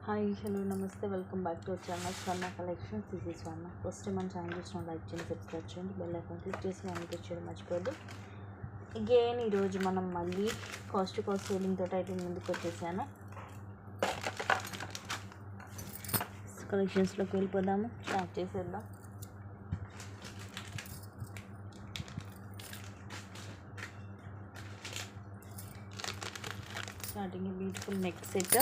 Hi hello నమస్తే welcome back to our channel Swarna collections. This is Swarna. First time మన channel చూసిన like చేయండి, subscribe చేయండి, bell icon click చేసి మనకి చేయడం మర్చిపోద్దు. అగైన్ ఈరోజు మనం మళ్ళీ కాస్ట్ టు కాస్ట్ సేలింగ్ తోటి అయితే ముందుకు వచ్చేసాను. కలెక్షన్స్లోకి వెళ్ళిపోదాము, స్టార్ట్ చేసేద్దాం. Starting beautiful neck set,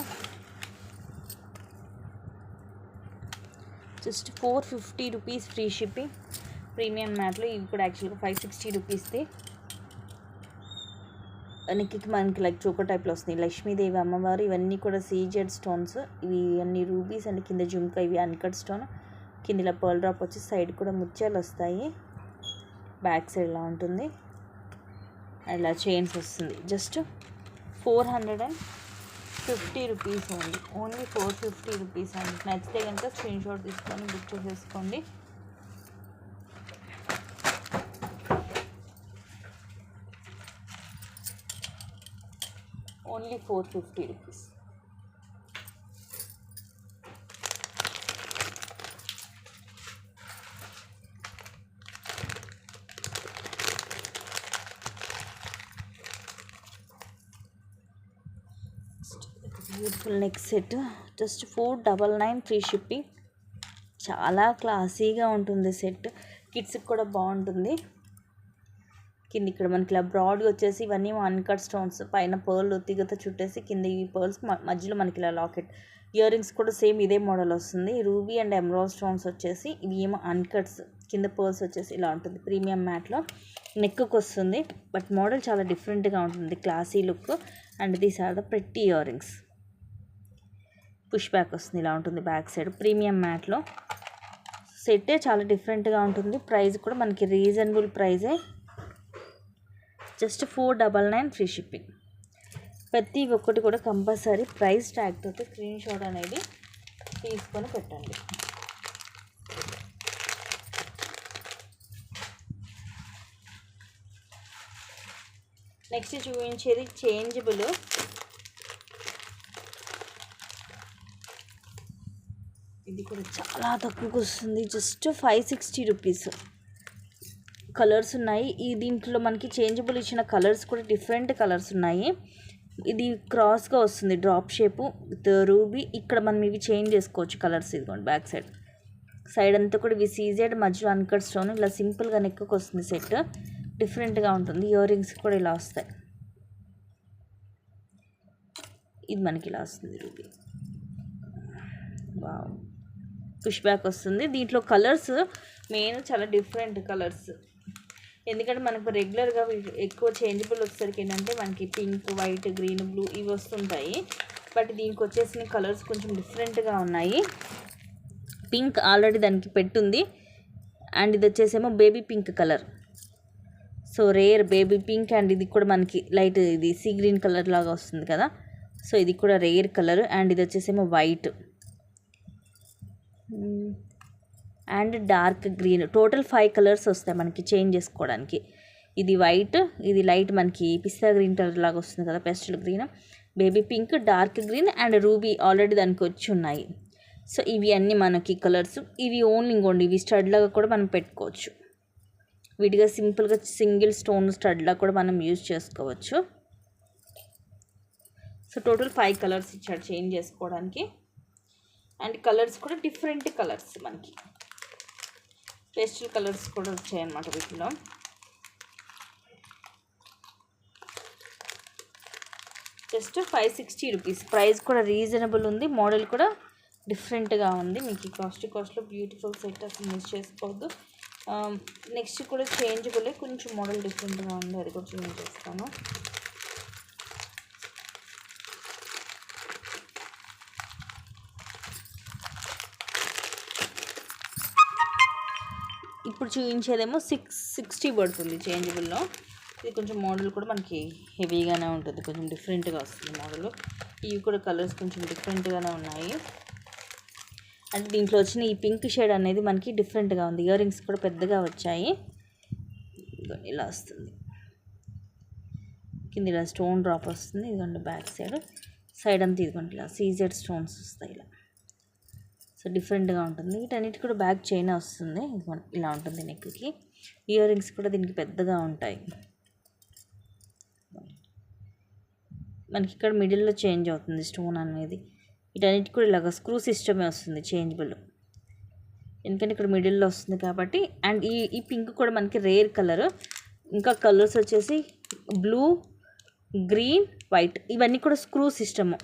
just 450 rupees free shipping. Premium మ్యాట్లో ఇవి కూడా యాక్చువల్గా 560 రూపీస్ది. నెక్కి మనకి లైక్ చోకో టైప్లో వస్తుంది. లక్ష్మీదేవి అమ్మవారు, ఇవన్నీ కూడా సీజెడ్ స్టోన్స్. ఇవి అన్ని రూబీస్ అండ్ కింద జుమ్కా, ఇవి అన్కట్ స్టోన్. కింద ఇలా పర్ల్ డ్రాప్ వచ్చి సైడ్ కూడా ముత్యాలు వస్తాయి. బ్యాక్ సైడ్ ఇలా ఉంటుంది, ఇలా చైన్స్ వస్తుంది. జస్ట్ 450 రూపీస్ ఓన్లీ 450 రూపీస్ అండి. నచ్చితే కనుక స్క్రీన్ షాట్ తీసుకొని బుక్ చేసేసుకోండి. Only 450 rupees. Beautiful neck set, just 499 free shipping. చాలా క్లాసీగా ఉంటుంది సెట్. కిడ్స్కి కూడా బాగుంటుంది. కింద ఇక్కడ మనకి ఇలా బ్రాడ్గా వచ్చేసి ఇవన్నీ అన్కట్ స్టోన్స్, పైన పర్ల్ తీగత చుట్టేసి కింద ఈ పర్ల్స్ మధ్యలో మనకి ఇలా లాకెట్. ఇయర్ రింగ్స్ కూడా సేమ్ ఇదే మోడల్ వస్తుంది. రూబీ అండ్ ఎమరాల్డ్ స్టోన్స్ వచ్చేసి ఇవి ఏమో అన్కట్స్, కింద పర్ల్స్ వచ్చేసి ఇలా ఉంటుంది. ప్రీమియం మ్యాట్లో నెక్కి వస్తుంది, బట్ మోడల్ చాలా డిఫరెంట్గా ఉంటుంది, classy look. And these are the pretty earrings. Push back వస్తుంది, ఇలా ఉంటుంది బ్యాక్ సైడ్. ప్రీమియం మ్యాట్లో సెట్టే చాలా డిఫరెంట్గా ఉంటుంది. ప్రైస్ కూడా మనకి రీజనబుల్ ప్రైజే, జస్ట్ 499 ఫ్రీ షిప్పింగ్. ప్రతి ఒక్కటి కూడా కంపల్సరీ ప్రైస్ ట్యాగ్ తోటి స్క్రీన్ షాట్ అనేది తీసుకొని పెట్టండి. నెక్స్ట్ చూపించేది చేంజబుల్. ఇది కూడా చాలా తక్కువకి వస్తుంది, జస్ట్ 560 రూపీస్. కలర్స్ ఉన్నాయి ఈ దీంట్లో మనకి. చేంజబుల్ ఇచ్చిన కలర్స్ కూడా డిఫరెంట్ కలర్స్ ఉన్నాయి. ఇది క్రాస్గా వస్తుంది, డ్రాప్ షేపు విత్ రూబీ. ఇక్కడ మనం ఇవి చేంజ్ చేసుకోవచ్చు కలర్స్. ఇదిగోండి బ్యాక్ సైడ్, సైడ్ అంతా కూడా ఇవి సీజెడ్, మధ్యలో అన్కట్ స్టోన్. ఇలా సింపుల్గా నెక్కి వస్తుంది సెట్, డిఫరెంట్గా ఉంటుంది. ఇయర్ రింగ్స్ కూడా ఇలా వస్తాయి. ఇది మనకి ఇలా వస్తుంది రూబీ. వావ్, పుష్ బ్యాక్ వస్తుంది. దీంట్లో కలర్స్ మెయిన్ చాలా డిఫరెంట్ కలర్స్. ఎందుకంటే మనకు రెగ్యులర్గా ఎక్కువ చేంజబుల్ వచ్చేసరికి ఏంటంటే మనకి పింక్, వైట్, గ్రీన్, బ్లూ ఇవి వస్తుంటాయి. బట్ దీనికి వచ్చేసిన కలర్స్ కొంచెం డిఫరెంట్గా ఉన్నాయి. పింక్ ఆల్రెడీ దానికి పెట్టుంది, అండ్ ఇది వచ్చేసేమో baby pink colour. So rare baby pink. And ఇది కూడా మనకి లైట్ ఇది సీ గ్రీన్ కలర్ లాగా వస్తుంది కదా. సో ఇది కూడా రేర్ కలర్. అండ్ ఇది వచ్చేసేమో white and dark green. Total 5 colours వస్తాయి మనకి చేంజ్ చేసుకోవడానికి. ఇది వైట్, ఇది లైట్ మనకి పిస్తా గ్రీన్ కలర్ లాగా వస్తుంది కదా, pastel green, baby pink, dark green and ruby already దానికి వచ్చి ఉన్నాయి. సో ఇవి అన్నీ మనకి కలర్స్. ఇవి ఓన్లీ ఇంకోండి, ఇవి స్టడ్ లాగా కూడా మనం పెట్టుకోవచ్చు. విడిగా సింపుల్గా సింగిల్ స్టోన్ స్టడ్ లాగా కూడా మనం యూజ్ చేసుకోవచ్చు. సో టోటల్ 5 కలర్స్ ఇచ్చాడు చేంజ్ చేసుకోవడానికి. అండ్ కలర్స్ కూడా డిఫరెంట్ కలర్స్, మనకి పేస్టల్ కలర్స్ కూడా వచ్చాయన్నమాట వీటిలో. Just 560 rupees. ప్రైస్ కూడా రీజనబుల్ ఉంది, మోడల్ కూడా డిఫరెంట్గా ఉంది. మీకు కాస్ట్లో బ్యూటిఫుల్ సెట్ అసలు మిస్ చేసుకోవద్దు. నెక్స్ట్ కూడా చేంజబుల్, కొంచెం మోడల్ డిఫరెంట్గా ఉంది, అది కూడా చేంజ్ చేస్తాను. ఇప్పుడు చూపించేదేమో 660 పడుతుంది చేంజబుల్లో. ఇది కొంచెం మోడల్ కూడా మనకి హెవీగానే ఉంటుంది, కొంచెం డిఫరెంట్గా వస్తుంది మోడల్. ఇవి కూడా కలర్స్ కొంచెం డిఫరెంట్గానే ఉన్నాయి. అంటే దీంట్లో వచ్చిన ఈ పింక్ షేడ్ అనేది మనకి డిఫరెంట్గా ఉంది. ఇయర్ రింగ్స్ కూడా పెద్దగా వచ్చాయి, ఇలా వస్తుంది. కింద ఇలా స్టోన్ డ్రాప్ వస్తుంది. ఇదిగోండి బ్యాక్ సైడ్ సైడ్ అంతా ఇదిగోండి ఇలా సీజెడ్ స్టోన్స్ వస్తాయి ఇలా. సో డిఫరెంట్గా ఉంటుంది. వీటన్నిటి కూడా బ్యాక్ చైన్ వస్తుంది. ఇదిగోండి ఇలా ఉంటుంది నెక్కి. ఇయర్ రింగ్స్ కూడా దీనికి పెద్దగా ఉంటాయి. మనకి ఇక్కడ మిడిల్లో చేంజ్ అవుతుంది స్టోన్ అనేది. వీటన్నిటి కూడా ఇలాగ స్క్రూ సిస్టమే వస్తుంది చేంజబుల్, ఎందుకంటే ఇక్కడ మిడిల్లో వస్తుంది కాబట్టి. అండ్ ఈ పింక్ కూడా మనకి రేర్ కలర్. ఇంకా కలర్స్ వచ్చేసి బ్లూ, గ్రీన్, వైట్, ఇవన్నీ కూడా స్క్రూ సిస్టము.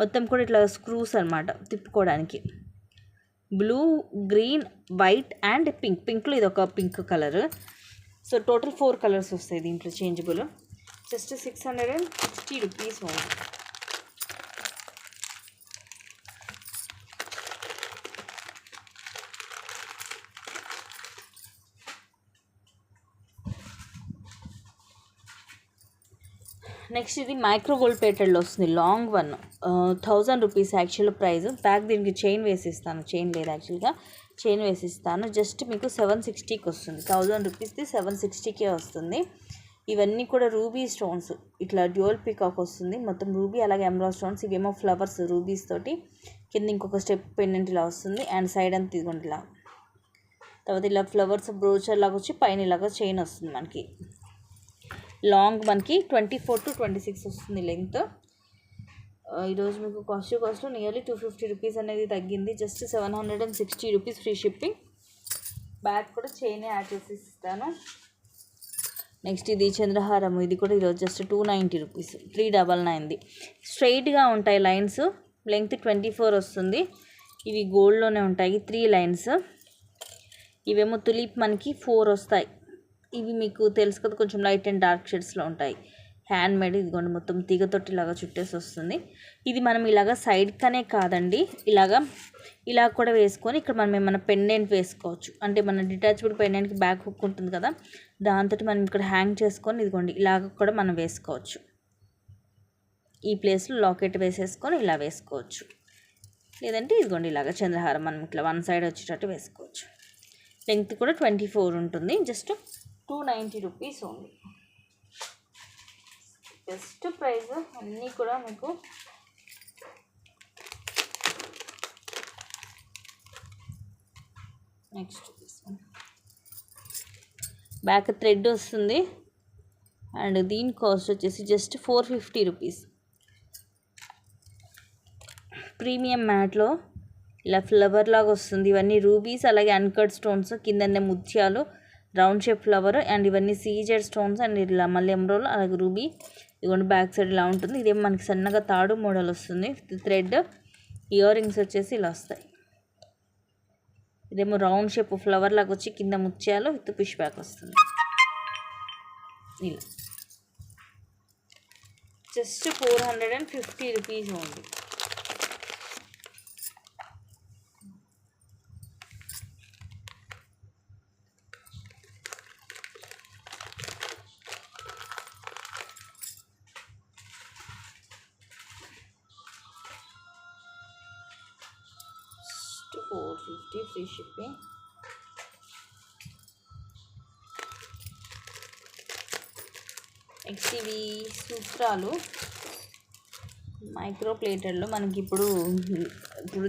మొత్తం కూడా ఇట్లా స్క్రూస్ అనమాట తిప్పుకోవడానికి. Blue, green, white and pink. పింక్లో ఇది ఒక pink colour. So total 4 colours వస్తాయి దీంట్లో changeable. Just 660 rupees only. Next ఇది మైక్రో గోల్డ్ ప్లేటెడ్లో వస్తుంది, long one. 1000 rupees actual price. Back దీనికి చైన్ వేసిస్తాను, చైన్ లేదు యాక్చువల్గా, చైన్ వేసిస్తాను. జస్ట్ మీకు 760కి వస్తుంది. 1000 రూపీస్ది 760కే వస్తుంది. ఇవన్నీ కూడా రూబీ స్టోన్స్, ఇట్లా డ్యూయల్ పికాక్ వస్తుంది. మొత్తం రూబీ అలాగే ఎమరాల్డ్ స్టోన్స్. ఇవేమో ఫ్లవర్స్ రూబీస్ తోటి. కింద ఇంకొక స్టెప్ పెండెంట్ ఇలా వస్తుంది. అండ్ సైడ్ అంతా ఇదిగోండి ఇలా. తర్వాత ఇలా ఫ్లవర్స్ బ్రోచర్ లాగా వచ్చి పైన ఇలాగా చైన్ వస్తుంది మనకి. లాంగ్ మనకి 24 to 26 వస్తుంది లెంగ్త్. ఈరోజు మీకు కాస్ట్ నియర్లీ 250 రూపీస్ అనేది తగ్గింది. Just 760 rupees free shipping. Bag కూడా చైన్ యాడ్ చేసి ఇస్తాను. నెక్స్ట్ ఇది చంద్రహారం. ఇది కూడా ఈరోజు జస్ట్ 290 రూపీస్, 399ది. స్ట్రైట్గా ఉంటాయి లైన్స్. లెంగ్త్ 24 వస్తుంది. ఇవి గోల్డ్లోనే ఉంటాయి, 3 లైన్స్. ఇవేమో తులిప్ మనకి 4 వస్తాయి. ఇవి మీకు తెలుసు కదా, కొంచెం లైట్ అండ్ డార్క్ షేడ్స్లో ఉంటాయి. Hand made. ఇదిగోండి మొత్తం తీగతోటి ఇలాగా చుట్టేసి వస్తుంది. ఇది మనం ఇలాగా సైడ్కనే కాదండి, ఇలా కూడా వేసుకొని ఇక్కడ మనం ఏమైనా పెండెంట్ వేసుకోవచ్చు. అంటే మన డిటాచబుల్ పెండెంట్కి బ్యాక్ హుక్ ఉంటుంది కదా, దాంతో మనం ఇక్కడ హ్యాంగ్ చేసుకొని ఇదిగోండి ఇలాగ కూడా మనం వేసుకోవచ్చు. ఈ ప్లేస్లో లాకెట్ వేసేసుకొని ఇలా వేసుకోవచ్చు. లేదంటే ఇదిగోండి ఇలాగ చంద్రహారం మనం ఇట్లా వన్ సైడ్ వచ్చేటట్టు వేసుకోవచ్చు. లెంగ్త్ కూడా 24 ఉంటుంది. Just 290 rupees only. Best price అన్నీ కూడా మీకు. నెక్స్ట్ బ్యాక్ థ్రెడ్ వస్తుంది. అండ్ దీని కాస్ట్ వచ్చేసి జస్ట్ 450 రూపీస్. ప్రీమియం మ్యాట్లో ఇలా ఫ్లవర్ లాగా వస్తుంది. ఇవన్నీ రూబీస్ అలాగే అన్కట్ స్టోన్స్, కిందనే ముత్యాలు, రౌండ్ షేప్ ఫ్లవర్. అండ్ ఇవన్నీ సీజెడ్ స్టోన్స్. అండ్ ఇలా మళ్ళీ ఎమరాల్డ్ అలాగే రూబీ. ఇదిగోండి బ్యాక్ సైడ్ ఇలా ఉంటుంది. ఇదేమో మనకి సన్నగా తాడు మోడల్ వస్తుంది. థ్రెడ్. ఇయర్ రింగ్స్ వచ్చేసి ఇలా వస్తాయి. ఇదేమో రౌండ్ షేప్ ఫ్లవర్ లాగా వచ్చి కింద ముత్యాలు విత్ పుష్ బ్యాక్ వస్తుంది. ఇలా just 450 rupees only. $450 free shipping. Next ఇవి సూత్రాలు మైక్రో ప్లేటెడ్లో. మనకి ఇప్పుడు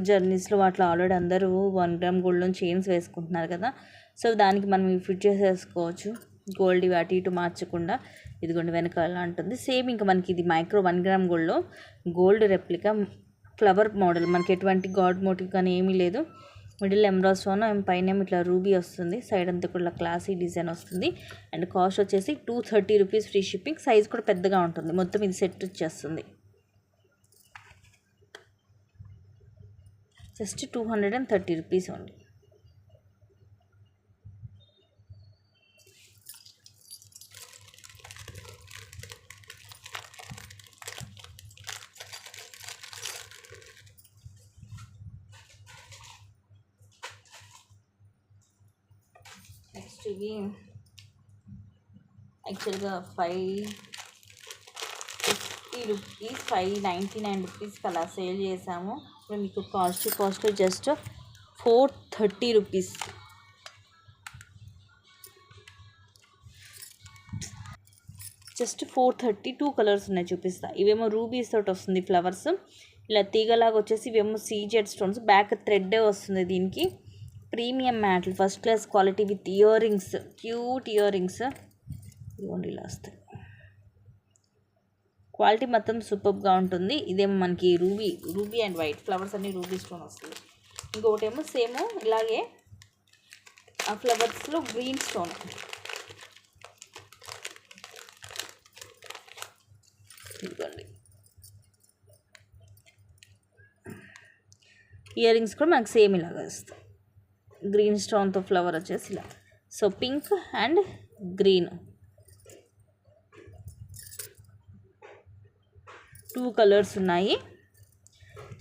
జర్నీస్లో వాటిలో ఆల్రెడీ అందరూ 1 గ్రామ్ గోల్డ్లో చైన్స్ వేసుకుంటున్నారు కదా, సో దానికి మనం ఇవి ఫిట్ చేసేసుకోవచ్చు. గోల్డ్ ఇవి అటు ఇటు మార్చకుండా. ఇదిగోండి వెనకాల ఉంటుంది. సేమ్ ఇంకా మనకి ఇది మైక్రో 1 గ్రామ్ గోల్డ్లో గోల్డ్ రెప్లికా ఫ్లవర్ మోడల్. మనకి ఎటువంటి గాడ్ మోటివ్ కానీ ఏమీ లేదు. మిడిల్ ఎమరాల్డ్ స్టోన్, పైన ఇట్లా రూబీ వస్తుంది. సైడ్ అంతా కూడా క్లాసీ డిజైన్ వస్తుంది. అండ్ కాస్ట్ వచ్చేసి 230 రూపీస్ ఫ్రీ షిప్పింగ్. సైజ్ కూడా పెద్దగా ఉంటుంది. మొత్తం ఇది సెట్ వచ్చేస్తుంది. Just 230 rupees only. నెక్స్ట్ ఇవి యాక్చువల్గా 550 రూపీస్, 599 రూపీస్కి అలా సేల్ చేసాము. ఇప్పుడు మీకు cost just 430 rupees. Just 430. 2 colours ఉన్నాయి, చూపిస్తా. ఇవేమో రూబీస్ తోటి వస్తుంది ఫ్లవర్స్, ఇలా తీగలాగా వచ్చేసి ఇవేమో సీజెడ్ స్టోన్స్. బ్యాక్ థ్రెడ్ వస్తుంది దీనికి. ప్రీమియం మ్యాట్లు, first class quality with ear rings, cute ear rings. ఇవ్వండి ఇలా వస్తాయి. క్వాలిటీ మొత్తం సూపర్గా ఉంటుంది. ఇదేమో మనకి రూబీ అండ్ వైట్ ఫ్లవర్స్ అన్ని రూబీ స్టోన్ వస్తుంది. ఇంకొకటేమో సేమ్ ఇలాగే ఆ ఫ్లవర్స్లో గ్రీన్ స్టోన్. ఇదిగోండి ఇయర్ రింగ్స్ కూడా మనకు సేమ్ ఇలాగా వస్తాయి. గ్రీన్ స్టోన్తో ఫ్లవర్ వచ్చేసి ఇలా. So pink and green 2 colours ఉన్నాయి.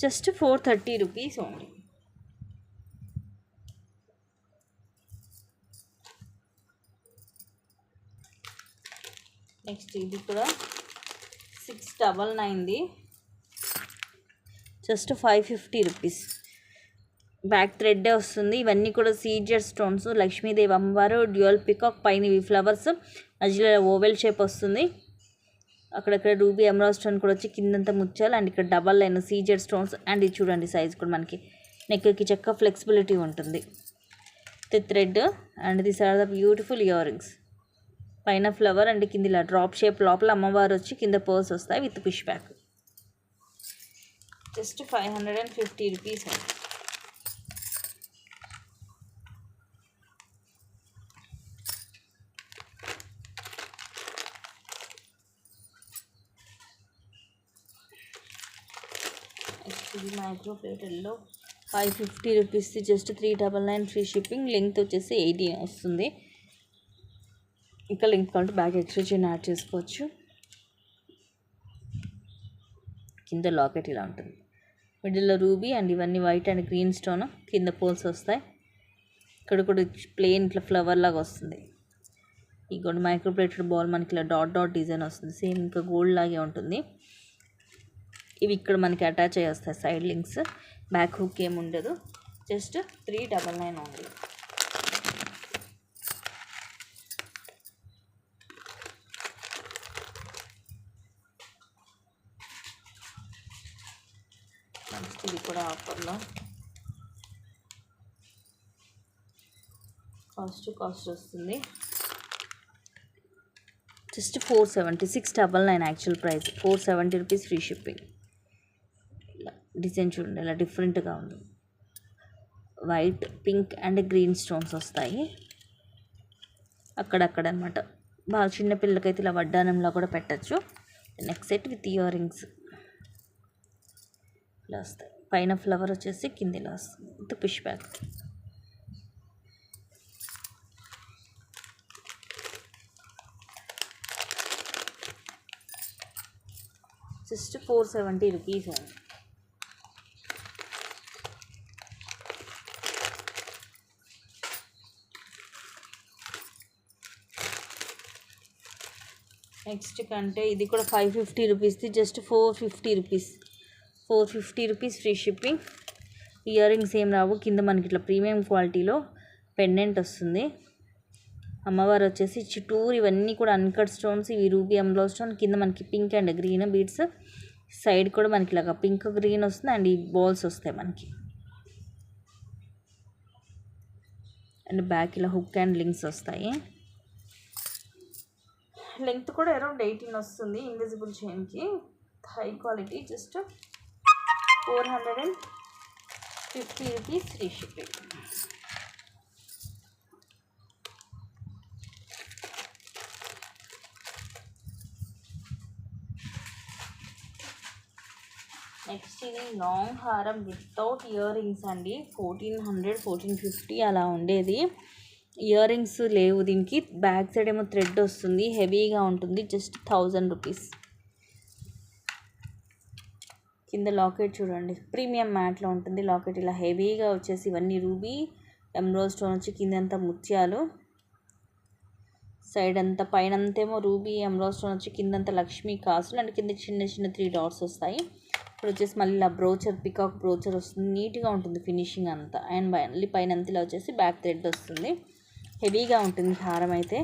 Just 430 rupees only. నెక్స్ట్ ఇది కూడా 699ది, జస్ట్ 550 రూపీస్. బ్యాక్ థ్రెడ్డే వస్తుంది. ఇవన్నీ కూడా సీజెడ్ స్టోన్స్. లక్ష్మీదేవి అమ్మవారు, డ్యూయల్ పికాక్, పైన ఇవి ఫ్లవర్స్, మధ్యలో ఓవెల్ షేప్ వస్తుంది. అక్కడక్కడ రూబీ ఎమరాల్డ్ స్టోన్ కూడా వచ్చి కిందంతా ముత్యాలు, అండ్ ఇక్కడ double line CZ stones. And ఇది చూడండి సైజ్ కూడా మనకి నెక్కి చక్క ఫ్లెక్సిబిలిటీ ఉంటుంది. Thread and this are the beautiful earrings. పైన ఫ్లవర్ అండ్ కింద ఇలా డ్రాప్ షేప్, లోపల అమ్మవారు వచ్చి కింద పర్స్ వస్తాయి with push back. Just 550 rupees. ఇది మైక్రో ప్లేటల్లో 550 rupees, just 399 free shipping. Length వచ్చేసి 18 వస్తుంది. ఇంకా లెంగ్త్ కావాలంటే బ్యాగ్ ఎక్స్ట్రా చైన్ యాడ్ చేసుకోవచ్చు. కింద లాకెట్ ఇలా ఉంటుంది. మిడిల్లో రూబీ అండ్ ఇవన్నీ వైట్ అండ్ గ్రీన్ స్టోన్, కింద పోల్స్ వస్తాయి. ఇక్కడ కూడా ప్లెయిన్ ఇట్లా ఫ్లవర్ లాగా వస్తుంది. ఈ గోల్డ్ మైక్రో ప్లేటెడ్ బాల్ మనకి ఇలా డాట్ డాట్ డిజైన్ వస్తుంది. సేమ్ ఇంకా గోల్డ్ లాగే ఉంటుంది. ఇవి ఇక్కడ మనకి అటాచ్ అయ్యి వస్తాయి సైడ్ లింక్స్. బ్యాక్ హుక్ ఏమి ఉండదు. Just 399 only. నెక్స్ట్ ఇది కూడా ఆఫర్లో కాస్ట్ వస్తుంది. Just 470. 699 actual price. 470 rupees free shipping. Design చూడండి ఇలా డిఫరెంట్గా ఉంది. White, pink and green stones వస్తాయి అక్కడక్కడ అనమాట. బాగా చిన్న పిల్లలకైతే ఇలా వడ్డానంలో కూడా పెట్టచ్చు. Next set with earrings ఇలా వస్తాయి. పైన ఫ్లవర్ వచ్చేసి కింద ఇలా వస్తుంది with push back. Just 470 rupees. Next కంటే ఇది కూడా 550 రూపీస్ది, just 450 rupees. 450 rupees free shipping. Earrings ఏం రావు. కింద మనకి ఇట్లా ప్రీమియం క్వాలిటీలో పెండెంట్ వస్తుంది. అమ్మవారు వచ్చేసి చుట్టూరు ఇవన్నీ కూడా అన్కట్ స్టోన్స్. ఇవి రూబీ ఎమరాల్డ్ స్టోన్. కింద మనకి pink and green beads. Side కూడా మనకి ఇలాగ పింక్ గ్రీన్ వస్తుంది అండ్ ఈ బాల్స్ వస్తాయి మనకి. అండ్ బ్యాక్ ఇలా హుక్ అండ్ లింక్స్ వస్తాయి. లెంగ్త్ కూడా అరౌండ్ 18 వస్తుంది ఇన్విజిబుల్ చైన్కి. High quality. Just 450 rupees free shipping. Next ఇది లాంగ్ హారం వితౌట్ ఇయర్ రింగ్స్ అండి. 1400 1450 అలా ఉండేది. ఇయర్ రింగ్స్ లేవు దీనికి. బ్యాక్ సైడ్ ఏమో థ్రెడ్ వస్తుంది, హెవీగా ఉంటుంది. Just 1000 rupees. కింద లాకెట్ చూడండి ప్రీమియం మ్యాట్లో ఉంటుంది. లాకెట్ ఇలా హెవీగా వచ్చేసి ఇవన్నీ రూబీ ఎమరాల్డ్ స్టోన్ వచ్చి కిందంతా ముత్యాలు. సైడ్ అంతా పైన అంతేమో రూబీ ఎమరాల్డ్ స్టోన్ వచ్చి కిందంతా లక్ష్మీ కాసులు అండ్ కింద చిన్న చిన్న 3 డాట్స్ వస్తాయి. ఇప్పుడు వచ్చేసి మళ్ళీ ఇలా బ్రోచర్, పికాక్ బ్రోచర్ వస్తుంది. నీట్గా ఉంటుంది ఫినిషింగ్ అంతా. అండ్ మళ్ళీ పైన అంతా ఇలా వచ్చేసి బ్యాక్ థ్రెడ్ వస్తుంది. హెవీగా ఉంటుంది హారం అయితే.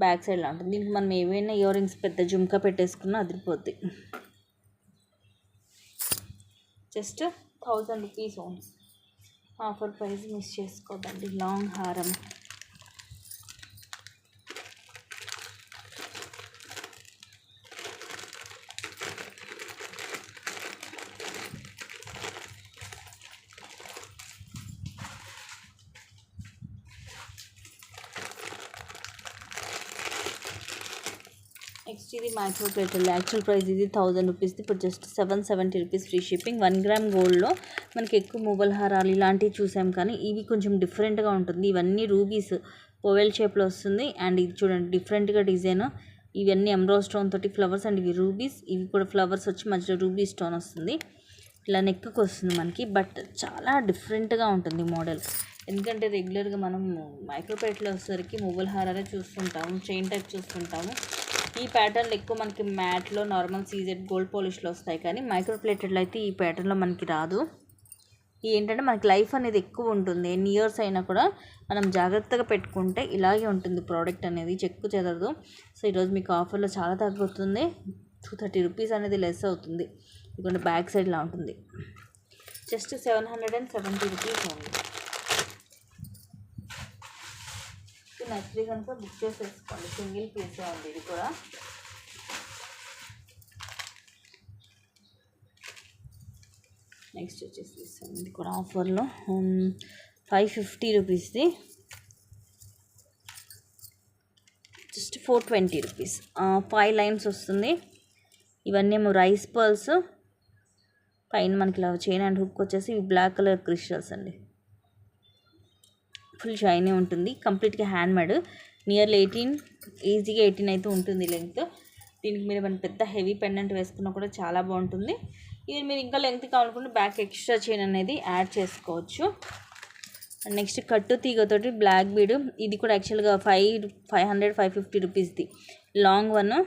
బ్యాక్ సైడ్లో ఉంటుంది. దీనికి మనం ఏవైనా ఇయర్ రింగ్స్ పెద్ద జుమ్కా పెట్టేసుకున్నా అదిరిపోద్ది. Just 1000 rupees only. Offer price miss చేసుకోదండి. లాంగ్ హారం నెక్స్ట్ ఇది మైక్రో ప్లేటెడ్. యాక్చువల్ ప్రైస్ ఇది 1000 రూపీస్ది, ఇప్పుడు just 770 rupees free shipping. 1 gram గోల్డ్లో మనకి ఎక్కువ మొబైల్ హారాలు ఇలాంటివి చూసాం, కానీ ఇవి కొంచెం డిఫరెంట్గా ఉంటుంది. ఇవన్నీ రూబీస్ ఓవెల్ షేప్లో వస్తుంది. అండ్ ఇది చూడండి డిఫరెంట్గా డిజైన్. ఇవన్నీ ఎమరాల్డ్ స్టోన్ తోటి ఫ్లవర్స్, అండ్ ఇవి రూబీస్. ఇవి కూడా ఫ్లవర్స్ వచ్చి మధ్యలో రూబీ స్టోన్ వస్తుంది. ఇలా నెక్కి వస్తుంది మనకి, బట్ చాలా డిఫరెంట్గా ఉంటుంది మోడల్. ఎందుకంటే రెగ్యులర్గా మనం మైక్రో ప్లేట్లో వచ్చేసరికి మొబైల్ హారాలే చూస్తుంటాము, చైన్ టైప్ చూస్తుంటాము. ఈ ప్యాటర్న్లు ఎక్కువ మనకి మ్యాట్లో నార్మల్ సీజెడ్ గోల్డ్ పాలిష్లో వస్తాయి, కానీ మైక్రో ప్లేటెడ్లో అయితే ఈ ప్యాటర్న్లో మనకి రాదు. ఏంటంటే మనకి లైఫ్ అనేది ఎక్కువ ఉంటుంది. ఎన్ని ఇయర్స్ అయినా కూడా మనం జాగ్రత్తగా పెట్టుకుంటే ఇలాగే ఉంటుంది ప్రోడక్ట్ అనేది, చెక్కు చెదరదు. సో ఈరోజు మీకు ఆఫర్లో చాలా తగ్గుతుంది. 230 రూపీస్ అనేది లెస్ అవుతుంది. ఇదిగోండి బ్యాక్ సైడ్లా ఉంటుంది. జస్ట్ 770 రూపీస్ ఉంది. నచ్చితే కనుక బుక్ చేసేసుకోండి. సింగిల్ పీసే ఉంది ఇది కూడా. నెక్స్ట్ వచ్చేసి ఇది కూడా ఆఫర్లో 550 రూపీస్ది, జస్ట్ 420 రూపీస్. 5 లైన్స్ వస్తుంది. ఇవన్నీ ఏమో రైస్ పర్ల్స్. పైన మనకి ఇలా చైన్ అండ్ హుక్ వచ్చేసి బ్లాక్ కలర్ క్రిస్టల్స్ అండి. ఫుల్ షైనీ ఉంటుంది. కంప్లీట్గా హ్యాండ్ మేడ్. నియర్లీ 18, ఈజీగా 18 అయితే ఉంటుంది లెంగ్త్. దీనికి మీరు మన పెద్ద హెవీ పెండెంట్ వేసుకున్నా కూడా చాలా బాగుంటుంది. ఇది మీరు ఇంకా లెంగ్త్ కావాలనుకుంటే బ్యాక్ ఎక్స్ట్రా చైన్ అనేది యాడ్ చేసుకోవచ్చు. అండ్ నెక్స్ట్ కట్టు తీగతోటి బ్లాక్ బీడ్. ఇది కూడా యాక్చువల్గా 550 రూపీస్ది లాంగ్ వన్.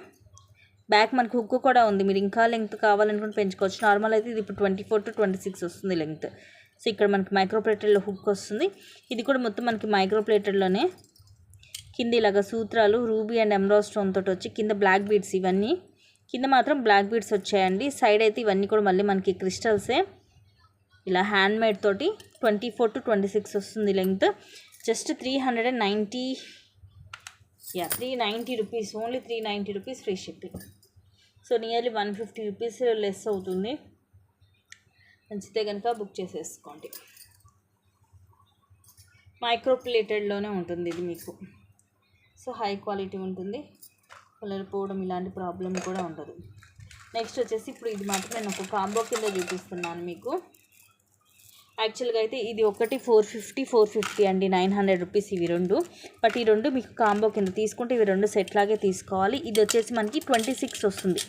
బ్యాక్ మనకు హుక్ కూడా ఉంది. మీరు ఇంకా లెంగ్త్ కావాలనుకుంటే పెంచుకోవచ్చు. నార్మల్ అయితే ఇది ఇప్పుడు 24 to 26 వస్తుంది లెంగ్త్. సో ఇక్కడ మనకి మైక్రో ప్లేటెడ్లో హుక్ వస్తుంది. ఇది కూడా మొత్తం మనకి మైక్రో ప్లేటెడ్లోనే. కింద ఇలాగ సూత్రాలు రూబీ అండ్ ఎమరాల్డ్ స్టోన్ తోటి వచ్చి కింద బ్లాక్ బీడ్స్. ఇవన్నీ కింద మాత్రం బ్లాక్ బీడ్స్ వచ్చాయండి. సైడ్ అయితే ఇవన్నీ కూడా మళ్ళీ మనకి క్రిస్టల్సే. ఇలా హ్యాండ్ మేడ్ తోటి 24 to 26 వస్తుంది length. Just 390 rupees only. 390 rupees free shipping. So nearly 150 rupees less అవుతుంది. నచ్చితే కనుక బుక్ చేసేసుకోండి. మైక్రో ప్లేటెడ్లోనే ఉంటుంది ఇది మీకు. సో హై క్వాలిటీ ఉంటుంది. కలర్ పోవడం ఇలాంటి ప్రాబ్లం కూడా ఉండదు. నెక్స్ట్ వచ్చేసి ఇప్పుడు ఇది మాత్రం నేను ఒక కాంబో కింద చూపిస్తున్నాను మీకు. యాక్చువల్గా అయితే ఇది ఒకటి 450 అండి, 900 రూపీస్ ఇవి రెండు. బట్ ఈ రెండు మీకు కాంబో కింద తీసుకుంటే ఇవి రెండు సెట్ లాగే తీసుకోవాలి. ఇది వచ్చేసి మనకి 26 వస్తుంది.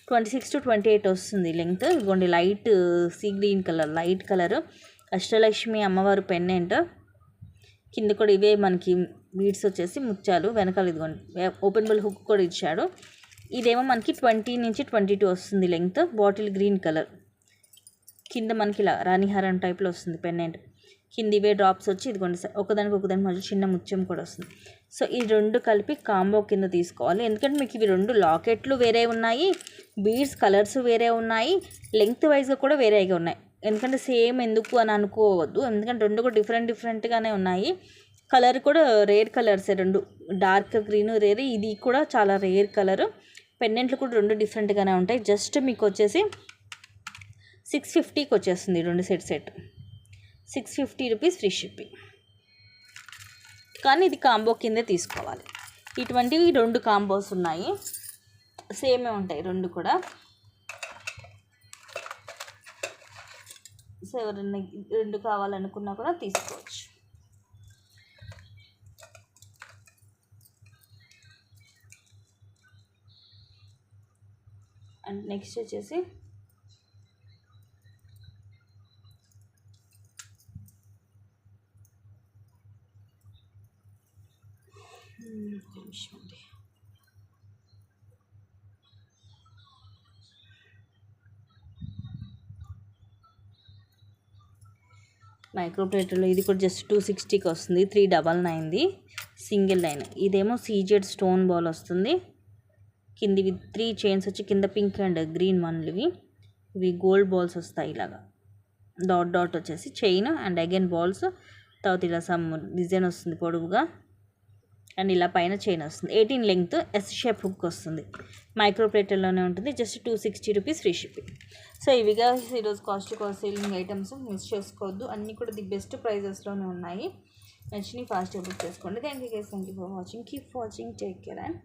26 to 28 వస్తుంది లెంగ్త్. ఇదిగోండి light sea green colour, light colour Ashtalakshmi అమ్మవారు పెన్నెంట్. కింద కూడా ఇవే మనకి బీడ్స్ వచ్చేసి ముత్యాలు. వెనకాల ఇదిగోండి ఓపెనబుల్ హుక్ కూడా ఇచ్చాడు. ఇదేమో మనకి 20 నుంచి 22 వస్తుంది లెంగ్త్. Bottle green colour. కింద మనకి ఇలా రాణిహారం టైప్లో వస్తుంది పెన్నెంట్. కింద ఇవే డ్రాప్స్ వచ్చి ఇదిగోండి ఒకదానికి మధ్య చిన్న ముత్యం కూడా వస్తుంది. సో ఈ రెండు కలిపి కాంబో కింద తీసుకోవాలి. ఎందుకంటే మీకు ఇవి రెండు లాకెట్లు వేరే ఉన్నాయి, బీడ్స్ కలర్స్ వేరే ఉన్నాయి, లెంగ్త్ వైజ్గా కూడా వేరేగా ఉన్నాయి. ఎందుకంటే సేమ్ ఎందుకు అని అనుకోవద్దు, ఎందుకంటే రెండు కూడా డిఫరెంట్గానే ఉన్నాయి. కలర్ కూడా రేర్ కలర్సే రెండు. డార్క్ గ్రీన్ రేర్, ఇది కూడా చాలా రేర్ కలర్. పెండెంట్లు కూడా రెండు డిఫరెంట్గానే ఉంటాయి. జస్ట్ మీకు వచ్చేసి 650కి వచ్చేస్తుంది రెండు సెట్. 650 rupees free shipping. కానీ ఇది కాంబో కిందే తీసుకోవాలి. ఇటువంటివి రెండు కాంబోస్ ఉన్నాయి, సేమే ఉంటాయి రెండు కూడా. సో ఎవరైనా రెండు కావాలనుకున్నా కూడా తీసుకోవచ్చు. అండ్ నెక్స్ట్ వచ్చేసి మైక్రో ప్లేటర్లో ఇది కూడా జస్ట్ 260కి వస్తుంది. 399ది సింగిల్ లైన్. ఇదేమో సీజెడ్ స్టోన్ బాల్ వస్తుంది. కింది 3 చైన్స్ వచ్చి కింద పింక్ అండ్ గ్రీన్ వన్లువి. ఇవి గోల్డ్ బాల్స్ వస్తాయి ఇలాగా. డాట్ డాట్ వచ్చేసి చైన్ అండ్ అగైన్ బాల్స్. తర్వాత ఇలా సమ్ డిజైన్ వస్తుంది పొడవుగా అండ్ ఇలా పైన చైన్ వస్తుంది. 18 లెంగ్త్ ఎస్ షేప్ హుక్ వస్తుంది. మైక్రో ప్లేటర్లోనే ఉంటుంది. Just 260 rupees free shipping. So ఇవిగా ఈరోజు కాస్ట్ సేలింగ్ ఐటమ్స్. మిస్ చేసుకోవద్దు. అన్నీ కూడా ది బెస్ట్ ప్రైజెస్లోనే ఉన్నాయి. నచ్చిని ఫాస్ట్గా బుక్ చేసుకోండి. Thank you for watching. Keep watching. Take care and